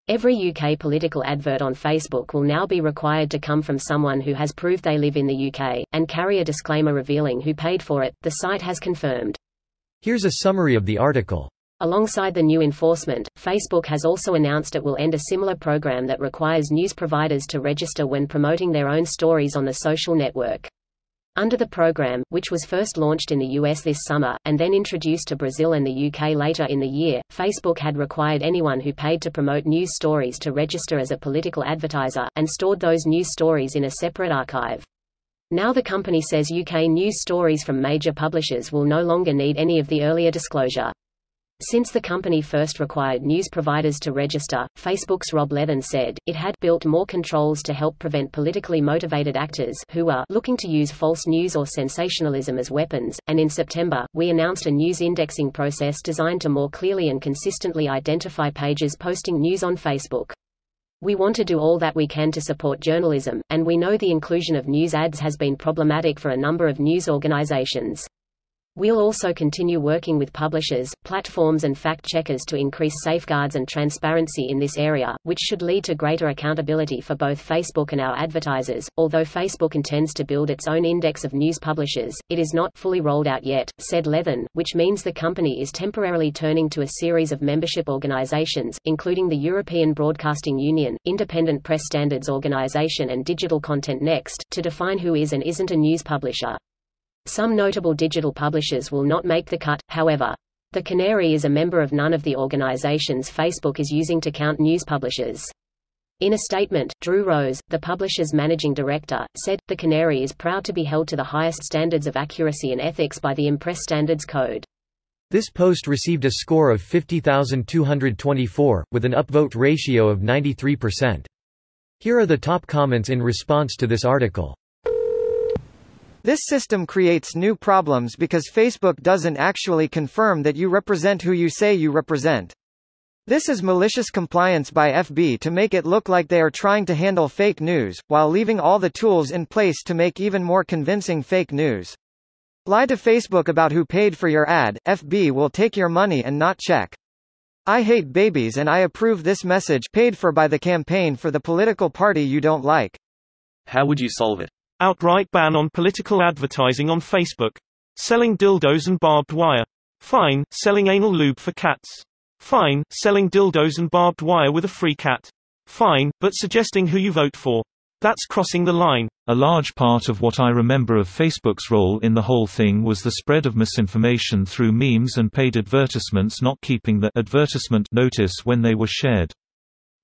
Every UK political advert on Facebook will now be required to come from someone who has proved they live in the UK, and carry a disclaimer revealing who paid for it, the site has confirmed. Here's a summary of the article. Alongside the new enforcement, Facebook has also announced it will end a similar program that requires news providers to register when promoting their own stories on the social network. Under the program, which was first launched in the US this summer, and then introduced to Brazil and the UK later in the year, Facebook had required anyone who paid to promote news stories to register as a political advertiser, and stored those news stories in a separate archive. Now the company says UK news stories from major publishers will no longer need any of the earlier disclosure. Since the company first required news providers to register, Facebook's Rob Leathern said, it had built more controls to help prevent politically motivated actors who are looking to use false news or sensationalism as weapons, and in September, we announced a news indexing process designed to more clearly and consistently identify pages posting news on Facebook. We want to do all that we can to support journalism, and we know the inclusion of news ads has been problematic for a number of news organizations. We'll also continue working with publishers, platforms and fact-checkers to increase safeguards and transparency in this area, which should lead to greater accountability for both Facebook and our advertisers. Although Facebook intends to build its own index of news publishers, it is not fully rolled out yet, said Leathern, which means the company is temporarily turning to a series of membership organizations, including the European Broadcasting Union, Independent Press Standards Organization and Digital Content Next, to define who is and isn't a news publisher. Some notable digital publishers will not make the cut, however. The Canary is a member of none of the organizations Facebook is using to count news publishers. In a statement, Drew Rose, the publisher's managing director, said, "The Canary is proud to be held to the highest standards of accuracy and ethics by the Impress Standards Code." This post received a score of 50,224, with an upvote ratio of 93%. Here are the top comments in response to this article. This system creates new problems because Facebook doesn't actually confirm that you represent who you say you represent. This is malicious compliance by FB to make it look like they are trying to handle fake news, while leaving all the tools in place to make even more convincing fake news. Lie to Facebook about who paid for your ad, FB will take your money and not check. I hate babies and I approve this message paid for by the campaign for the political party you don't like. How would you solve it? Outright ban on political advertising on Facebook. Selling dildos and barbed wire. Fine. Selling anal lube for cats. Fine. Selling dildos and barbed wire with a free cat. Fine, but suggesting who you vote for. That's crossing the line. A large part of what I remember of Facebook's role in the whole thing was the spread of misinformation through memes and paid advertisements not keeping the advertisement notice when they were shared.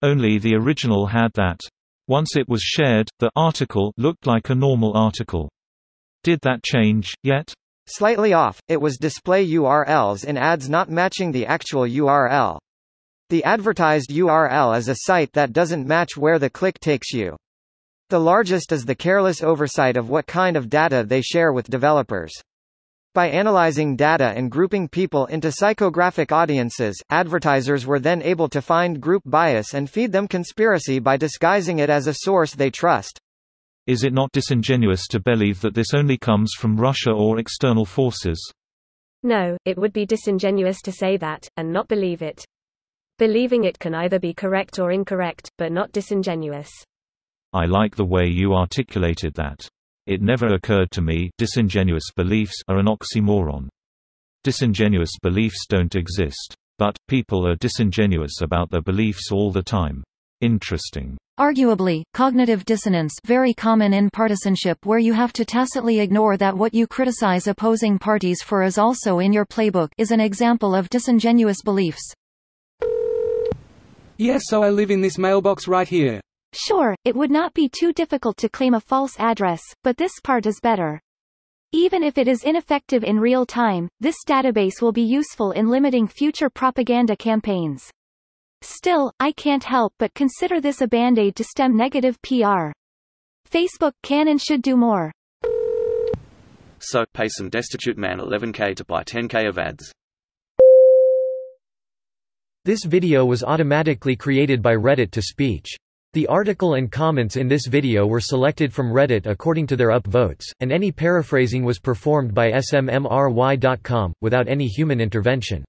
Only the original had that. Once it was shared, the article looked like a normal article. Did that change yet? Slightly off, it was display URLs in ads not matching the actual URL. The advertised URL is a site that doesn't match where the click takes you. The largest is the careless oversight of what kind of data they share with developers. By analyzing data and grouping people into psychographic audiences, advertisers were then able to find group bias and feed them conspiracy by disguising it as a source they trust. Is it not disingenuous to believe that this only comes from Russia or external forces? No, it would be disingenuous to say that, and not believe it. Believing it can either be correct or incorrect, but not disingenuous. I like the way you articulated that. It never occurred to me, disingenuous beliefs are an oxymoron. Disingenuous beliefs don't exist. But, people are disingenuous about their beliefs all the time. Interesting. Arguably, cognitive dissonance, very common in partisanship where you have to tacitly ignore that what you criticize opposing parties for is also in your playbook, is an example of disingenuous beliefs. Yes, so I live in this mailbox right here. Sure, it would not be too difficult to claim a false address, but this part is better. Even if it is ineffective in real time, this database will be useful in limiting future propaganda campaigns. Still, I can't help but consider this a band-aid to stem negative PR. Facebook can and should do more. So, pay some destitute man $11K to buy $10K of ads. This video was automatically created by Reddit to speech. The article and comments in this video were selected from Reddit according to their upvotes, and any paraphrasing was performed by smmry.com, without any human intervention.